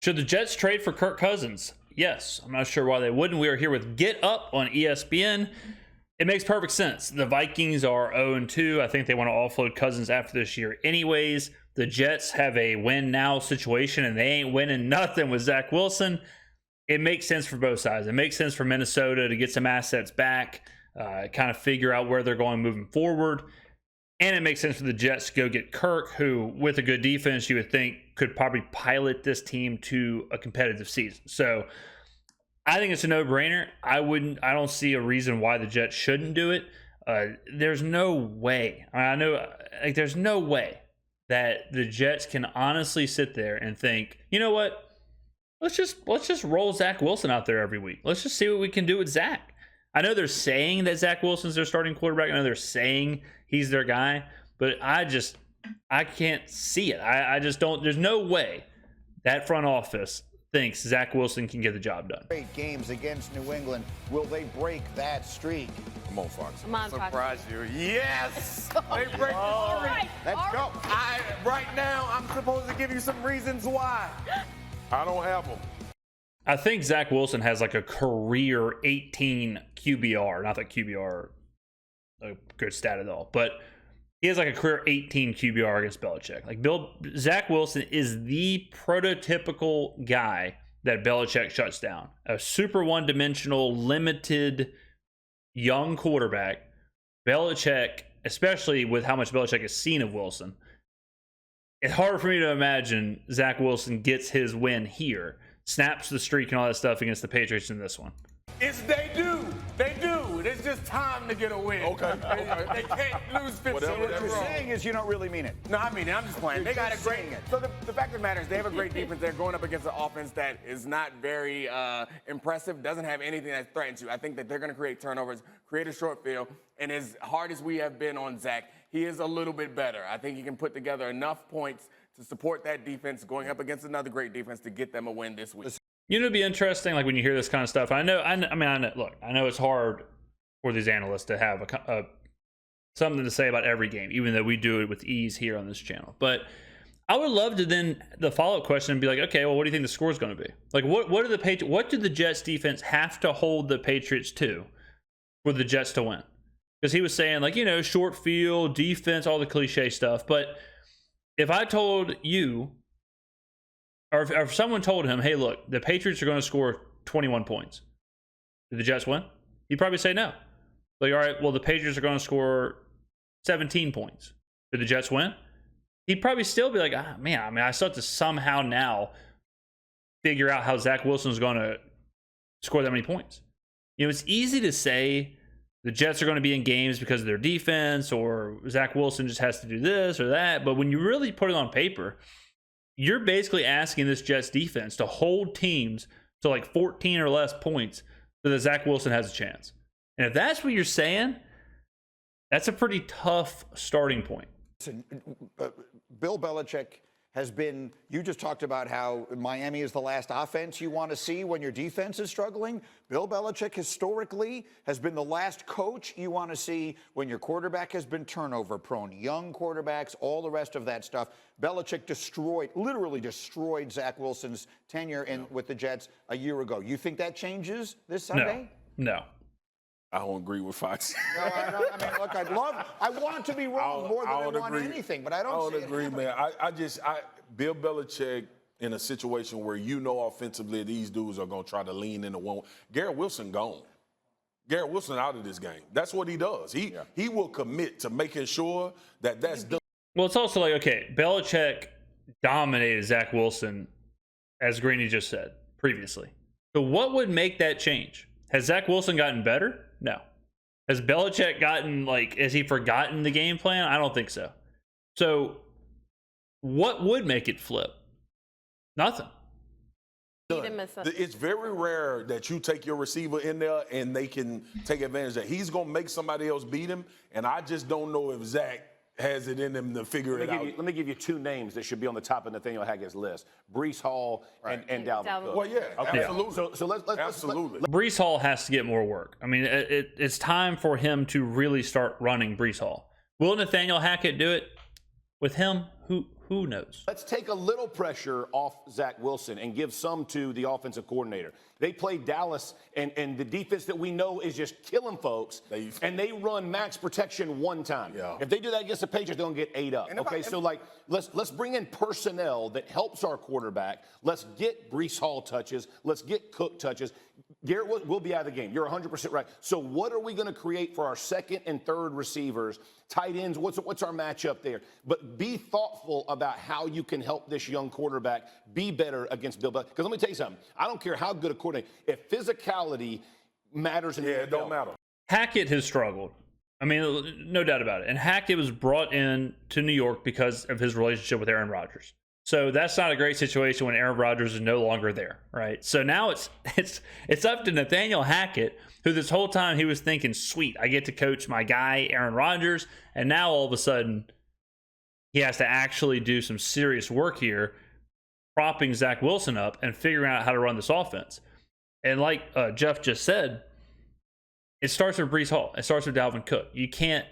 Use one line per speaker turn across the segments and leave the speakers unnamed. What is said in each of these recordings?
Should the Jets trade for Kirk Cousins? Yes. I'm not sure why they wouldn't. We are here with Get Up on ESPN. It makes perfect sense. The Vikings are 0-2. I think they want to offload Cousins after this year anyways. The Jets have a win-now situation, and they ain't winning nothing with Zach Wilson. It makes sense for both sides. It makes sense for Minnesota to get some assets back, kind of figure out where they're going moving forward. And it makes sense for the Jets to go get Kirk, who, with a good defense, you would think could probably pilot this team to a competitive season. So I think it's a no-brainer. I don't see a reason why the Jets shouldn't do it. There's no way. There's no way that the Jets can honestly sit there and think, you know what? Let's just roll Zach Wilson out there every week. Let's just see what we can do with Zach. I know they're saying that Zach Wilson's their starting quarterback. I know they're saying he's their guy, but I can't see it. I just don't. There's no way that front office thinks Zach Wilson can get the job done.
Great games against New England. Will they break that streak?
Come on, Fox.
Come on, Fox.
Surprise you. Yes! They break the
All
streak.
right.
Let's go.
Right now, I'm supposed to give you some reasons why. I don't have them.
I think Zach Wilson has like a career 18 QBR. Not that QBR a good stat at all, but he has like a career 18 QBR against Belichick. Like Zach Wilson is the prototypical guy that Belichick shuts down. A super one-dimensional, limited, young quarterback. Belichick, especially with how much Belichick has seen of Wilson, it's hard for me to imagine Zach Wilson gets his win here, snaps the streak and all that stuff against the Patriots in this one.
They do. It's just time to get a win. Okay. They can't lose 15.
So what you're saying is you don't really mean it.
No, I mean it. I'm just playing. They got a great. So the fact of the matter is they have a great defense. They're going up against an offense that is not very impressive. Doesn't have anything that threatens you. I think that they're going to create turnovers, create a short field, and as hard as we have been on Zach, he is a little bit better. I think he can put together enough points to support that defense going up against another great defense to get them a win this week.
You know, it'd be interesting, like when you hear this kind of stuff. I know it's hard for these analysts to have something to say about every game, even though we do it with ease here on this channel. But I would love to then the follow-up question and be like, okay, well, what do you think the score is going to be? Like, what do the Jets defense have to hold the Patriots to for the Jets to win? Because he was saying, like, you know, short field, defense, all the cliche stuff. But if I told you, or if someone told him, hey, look, the Patriots are going to score 21 points, did the Jets win? He'd probably say no. Like, all right, well, the Patriots are going to score 17 points. Did the Jets win? He'd probably still be like, man, I mean, I still have to somehow now figure out how Zach Wilson's going to score that many points. You know, it's easy to say the Jets are going to be in games because of their defense, or Zach Wilson just has to do this or that. But when you really put it on paper, you're basically asking this Jets defense to hold teams to like 14 or less points so that Zach Wilson has a chance. And if that's what you're saying, that's a pretty tough starting point.
Listen, Bill Belichick has been, you just talked about how Miami is the last offense you want to see when your defense is struggling. Bill Belichick historically has been the last coach you want to see when your quarterback has been turnover prone. Young quarterbacks, all the rest of that stuff. Belichick literally destroyed Zach Wilson's tenure with the Jets a year ago. You think that changes this Sunday?
No.
I don't agree with Fox.
No, I mean, look, I want to be wrong more than I want anything, but I don't
agree, man. Bill Belichick in a situation where you know offensively these dudes are going to try to lean into one. Garrett Wilson gone. Garrett Wilson out of this game. That's what he does. He will commit to making sure that that's done.
Well, it's also like, okay, Belichick dominated Zach Wilson, as Greeny just said previously. So what would make that change? Has Zach Wilson gotten better? No. Has Belichick has he forgotten the game plan? I don't think so. So what would make it flip? Nothing.
It's very rare that you take your receiver in there and they can take advantage of that. He's going to make somebody else beat him, and I just don't know if Zach has it in him to figure it out.
Let me give you two names that should be on the top of Nathaniel Hackett's list: Breece Hall and Dalvin Cook.
Well, yeah,
okay.
absolutely.
So let's
absolutely.
Breece Hall has to get more work. I mean, it's time for him to really start running Breece Hall. Will Nathaniel Hackett do it? With him, who Who knows?
Let's take a little pressure off Zach Wilson and give some to the offensive coordinator. They played Dallas, and the defense that we know is just killing folks, and they run max protection one time.
Yeah.
If they do that against the Patriots, they're going to get 8 up. Okay, so like let's bring in personnel that helps our quarterback. Let's get Breece Hall touches. Let's get Cook touches. Garrett will be out of the game. You're 100% right. So what are we going to create for our second and third receivers, tight ends? What's our matchup there? But be thoughtful about how you can help this young quarterback be better against Bill Belichick. Because let me tell you something. I don't care how good a coordinator. If physicality matters in the NFL,
it don't matter.
Hackett has struggled. I mean, no doubt about it. And Hackett was brought in to New York because of his relationship with Aaron Rodgers. So that's not a great situation when Aaron Rodgers is no longer there, right? So now it's up to Nathaniel Hackett, who this whole time he was thinking, sweet, I get to coach my guy, Aaron Rodgers, and now all of a sudden he has to actually do some serious work here, propping Zach Wilson up and figuring out how to run this offense. And like Jeff just said, it starts with Breece Hall. It starts with Dalvin Cook. You can't,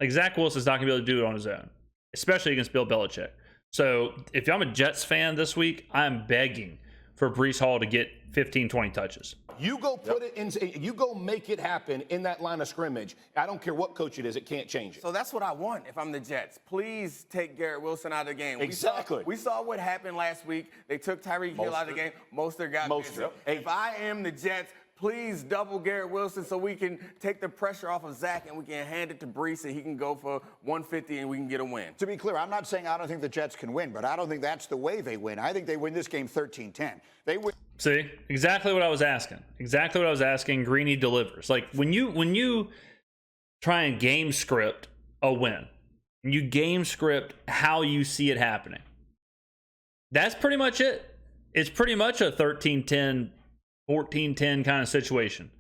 like Zach Wilson's not going to be able to do it on his own, especially against Bill Belichick. So if I'm a Jets fan this week, I'm begging for Breece Hall to get 15, 20 touches.
You go put it in, you go make it happen in that line of scrimmage. I don't care what coach it is, it can't change it.
So that's what I want if I'm the Jets. Please take Garrett Wilson out of the game.
Exactly.
We saw what happened last week. They took Tyreek Hill out of the game. Mostert got busy. If I am the Jets, please double Garrett Wilson so we can take the pressure off of Zach and we can hand it to Breece and he can go for 150 and we can get a win.
To be clear, I'm not saying I don't think the Jets can win, but I don't think that's the way they win. I think they win this game 13-10. They win.
See, exactly what I was asking. Exactly what I was asking. Greeny delivers. Like when you try and game script a win, you game script how you see it happening. That's pretty much it. It's pretty much a 13-10, 14-10 kind of situation.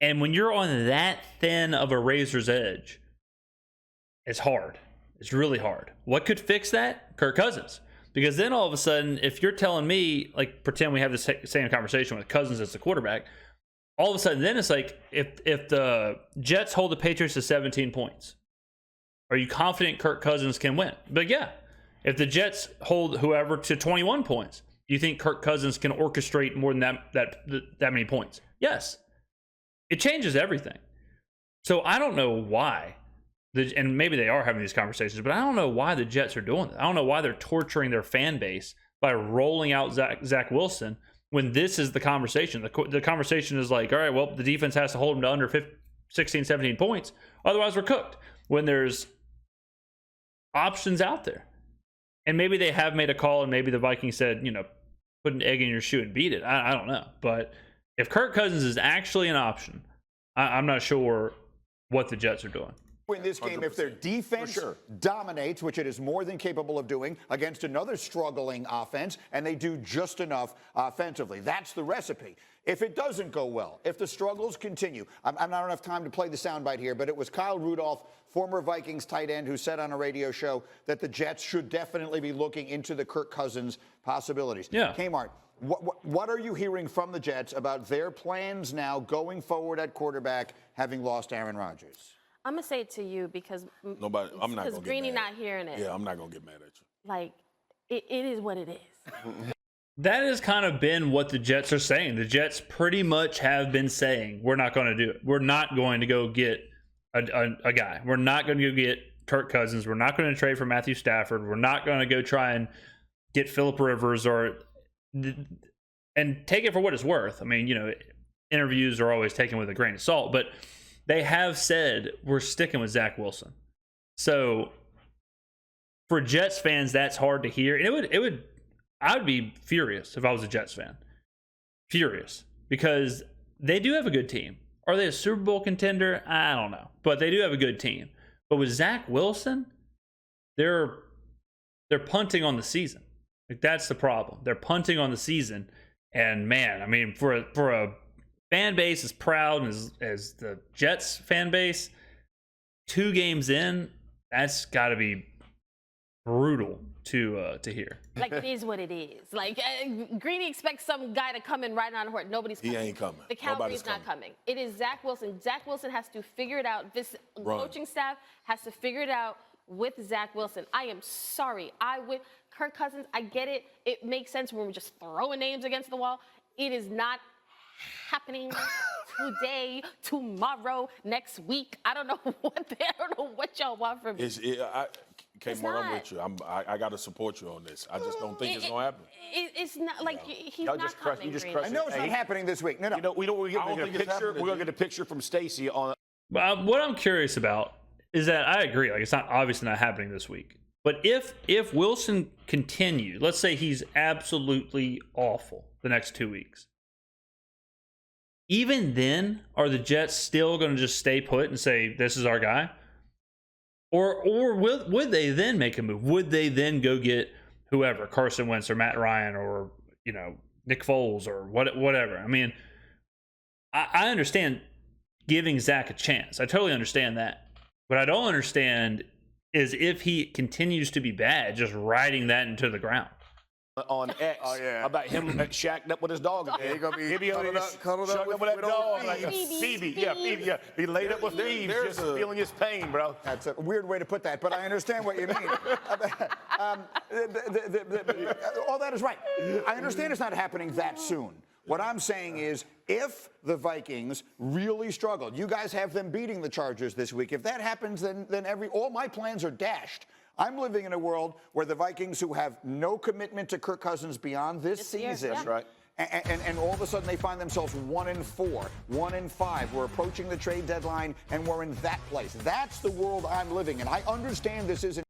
And when you're on that thin of a razor's edge, it's hard. It's really hard. What could fix that? Kirk Cousins. Because then all of a sudden, if you're telling me, like, pretend we have the same conversation with Cousins as the quarterback, all of a sudden then it's like, if the Jets hold the Patriots to 17 points, are you confident Kirk Cousins can win? But yeah, if the Jets hold whoever to 21 points, do you think Kirk Cousins can orchestrate more than that many points? Yes. It changes everything. So I don't know why, and maybe they are having these conversations, but I don't know why the Jets are doing that. I don't know why they're torturing their fan base by rolling out Zach Wilson when this is the conversation. The conversation is like, all right, well, the defense has to hold them to under 16, 17 points. Otherwise, we're cooked. When there's options out there. And maybe they have made a call, and maybe the Vikings said, put an egg in your shoe and beat it. I don't know. But if Kirk Cousins is actually an option, I'm not sure what the Jets are doing.
Win this game if their defense dominates, which it is more than capable of doing, against another struggling offense, and they do just enough offensively. That's the recipe. If it doesn't go well, if the struggles continue, I'm not enough time to play the soundbite here, but it was Kyle Rudolph, former Vikings tight end, who said on a radio show that the Jets should definitely be looking into the Kirk Cousins possibilities.
Yeah.
Kmart, what are you hearing from the Jets about their plans now going forward at quarterback, having lost Aaron Rodgers?
I'm gonna say it to you because
I'm not gonna get mad.
Because Greeny not hearing it.
Yeah, I'm not gonna get mad at you.
Like, it is what it is.
That has kind of been what the Jets are saying. The Jets pretty much have been saying, we're not going to do it. We're not going to go get a guy. We're not going to go get Kirk Cousins. We're not going to trade for Matthew Stafford. We're not going to go try and get Phillip Rivers and take it for what it's worth. I mean, interviews are always taken with a grain of salt, but they have said we're sticking with Zach Wilson. So for Jets fans, that's hard to hear. And I would be furious if I was a Jets fan. Furious. Because they do have a good team. Are they a Super Bowl contender? I don't know. But they do have a good team. But with Zach Wilson, they're punting on the season. Like, that's the problem. They're punting on the season. And man, I mean, for a fan base as proud as the Jets fan base, 2 games in, that's got to be brutal to hear.
Like, it is what it is. Like, Greeny expects some guy to come in right on the horse. Nobody's coming.
He ain't coming.
The Cavalry's not coming. It is Zach Wilson. Zach Wilson has to figure it out. This coaching staff has to figure it out with Zach Wilson. I am sorry. Kirk Cousins, I get it. It makes sense when we're just throwing names against the wall. It is not happening today, tomorrow, next week. I don't know what y'all want from me.
K-Mar, I'm with you. I got to support you on this. I just don't think it's going to happen.
It's not like he's
Y'all
not
just crush-
coming.
you just
Green.
crush
I know it's not happening this week. No.
We're going to get a picture from Stacey on.
What I'm curious about is that I agree. Like, it's not obviously not happening this week. But if Wilson continues, let's say he's absolutely awful the next 2 weeks. Even then, are the Jets still going to just stay put and say, this is our guy? Or would they then make a move? Would they then go get whoever, Carson Wentz or Matt Ryan or, Nick Foles or whatever? I mean, I understand giving Zach a chance. I totally understand that. What I don't understand is if he continues to be bad, just riding that into the ground.
On X.
Oh, yeah.
How about him shacked up with his dog?
Yeah, he gonna be cuddled up
with that dog. Like Phoebe. Yeah. He laid up with Phoebe, just feeling his pain, bro.
That's a weird way to put that, but I understand what you mean. All that is right. I understand it's not happening that soon. What I'm saying is, if the Vikings really struggled, you guys have them beating the Chargers this week. If that happens, then all my plans are dashed. I'm living in a world where the Vikings, who have no commitment to Kirk Cousins beyond this season,
yeah.
Right.
And all of a sudden they find themselves 1-4, 1-5. We're approaching the trade deadline, and we're in that place. That's the world I'm living in. I understand this isn't.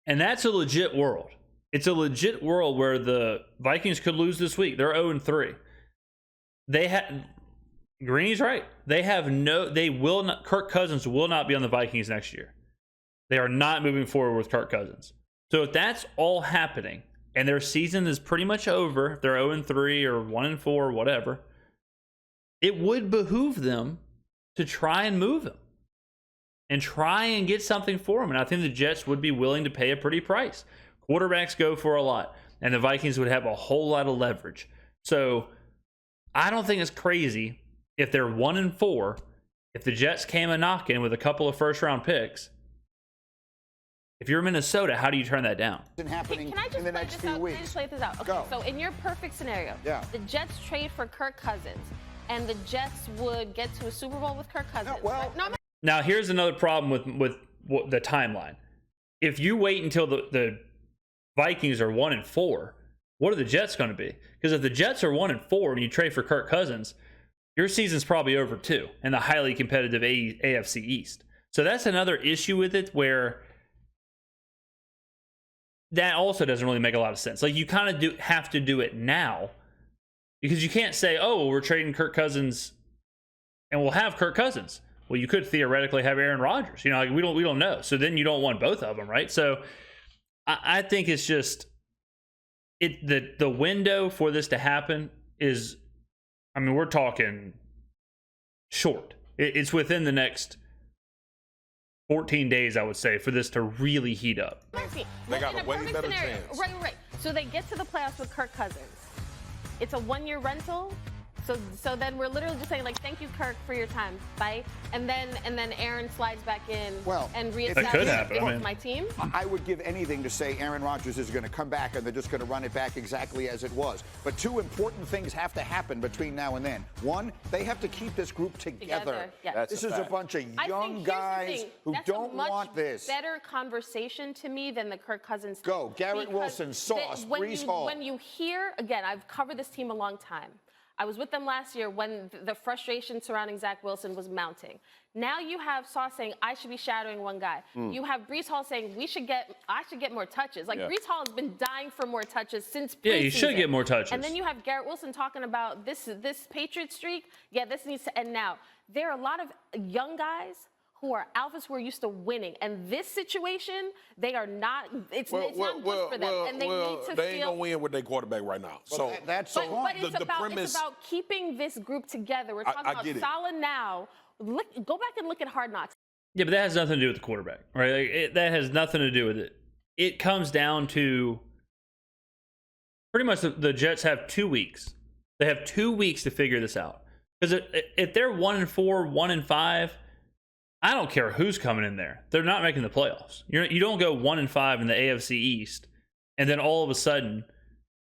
And that's a legit world. It's a legit world where the Vikings could lose this week. They're 0-3. Greeny's right. Kirk Cousins will not be on the Vikings next year. They are not moving forward with Kirk Cousins. So if that's all happening and their season is pretty much over, if they're 0-3 or 1-4 or whatever, it would behoove them to try and move him and try and get something for him. And I think the Jets would be willing to pay a pretty price. Quarterbacks go for a lot, and the Vikings would have a whole lot of leverage. So I don't think it's crazy if they're 1-4, if the Jets came a knocking with a couple of first-round picks. If you're Minnesota, how do you turn that down?
Happening
Can I just
in the next few weeks.
Can I just play this out? Okay,
Go.
so in your perfect scenario,
Yeah.
the Jets trade for Kirk Cousins, and the Jets would get to a Super Bowl with Kirk Cousins.
Now, here's another problem with the timeline. If you wait until the Vikings are 1-4, what are the Jets going to be? Because if the Jets are 1-4 and you trade for Kirk Cousins, your season's probably over too in the highly competitive AFC East. So that's another issue with it, where that also doesn't really make a lot of sense. Like, you kind of have to do it now, because you can't say, oh, we're trading Kirk Cousins and we'll have Kirk Cousins. Well, you could theoretically have Aaron Rodgers. Like, we don't know. So then you don't want both of them, right? So I think it's just the window for this to happen is, we're talking short. It's within the next 14 days, I would say, for this to really heat up.
They got a way better chance.
Right. So they get to the playoffs with Kirk Cousins. It's a one-year rental. So then we're literally just saying, like, thank you, Kirk, for your time. Bye. And then Aaron slides back in and reestablishes my team.
I would give anything to say Aaron Rodgers is going to come back and they're just going to run it back exactly as it was. But two important things have to happen between now and then. One, they have to keep this group together.
Yeah.
This is a bunch of young guys who don't want this.
Better conversation to me than the Kirk Cousins.
Go. Garrett Wilson, Sauce, Breece Hall.
When you hear, again, I've covered this team a long time. I was with them last year when the frustration surrounding Zach Wilson was mounting. Now you have Sauce saying, I should be shadowing one guy. You have Breece Hall saying, I should get more touches. Like, Breece Hall has been dying for more touches since preseason.
Yeah, you should get more touches.
And then you have Garrett Wilson talking about this Patriot streak. Yeah, this needs to end now. There are a lot of young guys who are alphas who are used to winning. And this situation, they are not, it's not good for them. And they need to
they ain't going to win with their quarterback right now. So
that's
but it's about keeping this group together. We're talking about solid now. Go back and look at Hard Knocks.
Yeah, but that has nothing to do with the quarterback, right? That has nothing to do with it. It comes down to pretty much the Jets have 2 weeks. They have 2 weeks to figure this out. Because if they're 1-4, 1-5, I don't care who's coming in there. They're not making the playoffs. You don't go 1-5 in the AFC East, and then all of a sudden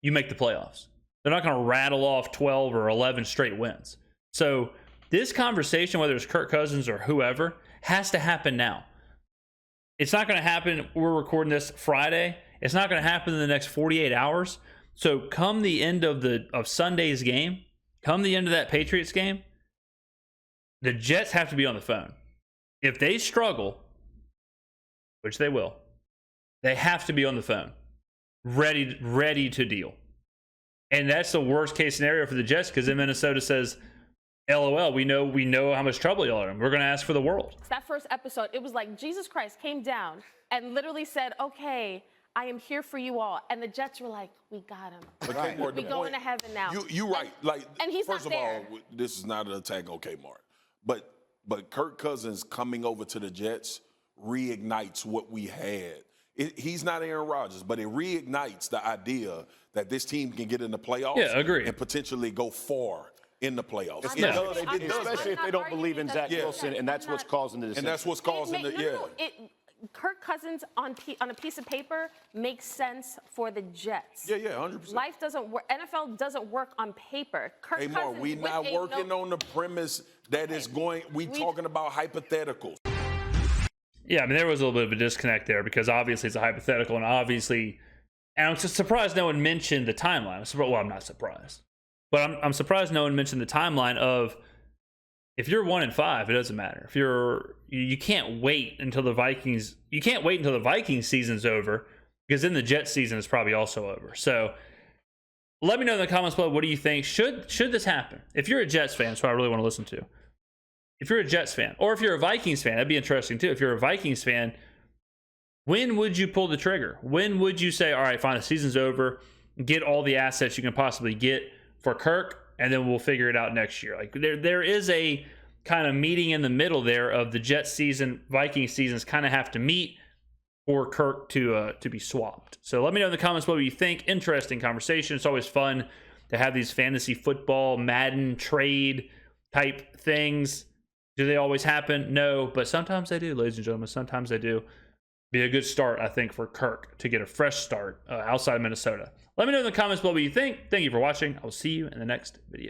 you make the playoffs. They're not going to rattle off 12 or 11 straight wins. So this conversation, whether it's Kirk Cousins or whoever, has to happen now. It's not going to happen. We're recording this Friday. It's not going to happen in the next 48 hours. So come the end of Sunday's game, come the end of that Patriots game, the Jets have to be on the phone. If they struggle, which they will, they have to be on the phone, ready to deal. And that's the worst case scenario for the Jets, because then Minnesota says, LOL, we know how much trouble y'all are in. We're going to ask for the world.
That first episode, it was like Jesus Christ came down and literally said, okay, I am here for you all. And the Jets were like, we got him.
Right.
We're going to heaven now.
You right.
And he's
first
not there.
of all, this is not an attack on Kmart. But Kirk Cousins coming over to the Jets reignites what we had. He's not Aaron Rodgers, but it reignites the idea that this team can get in the playoffs.
Yeah, agree.
And potentially go far in the playoffs.
Especially if they don't believe in Zach Wilson, and that's what's causing the decision.
And that's what's causing
Kirk Cousins on a piece of paper makes sense for the Jets.
Yeah, 100%.
Life doesn't work. NFL doesn't work on paper. Kirk
Hey, Mark,
Cousins,
we not working on the premise that is going. We talking about hypotheticals.
Yeah, I mean, there was a little bit of a disconnect there, because obviously it's a hypothetical, and obviously, and I'm just surprised no one mentioned the timeline. I'm not surprised, but I'm surprised no one mentioned the timeline of, if you're 1-5, it doesn't matter. If you can't wait until the Vikings. You can't wait until the Vikings season's over, because then the Jets season is probably also over. So let me know in the comments below, what do you think? Should this happen? If you're a Jets fan, that's what I really want to listen to. If you're a Jets fan, or if you're a Vikings fan, that'd be interesting too. If you're a Vikings fan, when would you pull the trigger? When would you say, all right, fine, the season's over, get all the assets you can possibly get for Kirk, and then we'll figure it out next year? Like there is a kind of meeting in the middle there of the Jets season, Vikings seasons kind of have to meet for Kirk to be swapped. So let me know in the comments what you think. Interesting conversation. It's always fun to have these fantasy football, Madden trade type things. Do they always happen? No, but sometimes they do, ladies and gentlemen. Sometimes they do. Be a good start, I think, for Kirk to get a fresh start outside of Minnesota. Let me know in the comments below what you think. Thank you for watching. I will see you in the next video.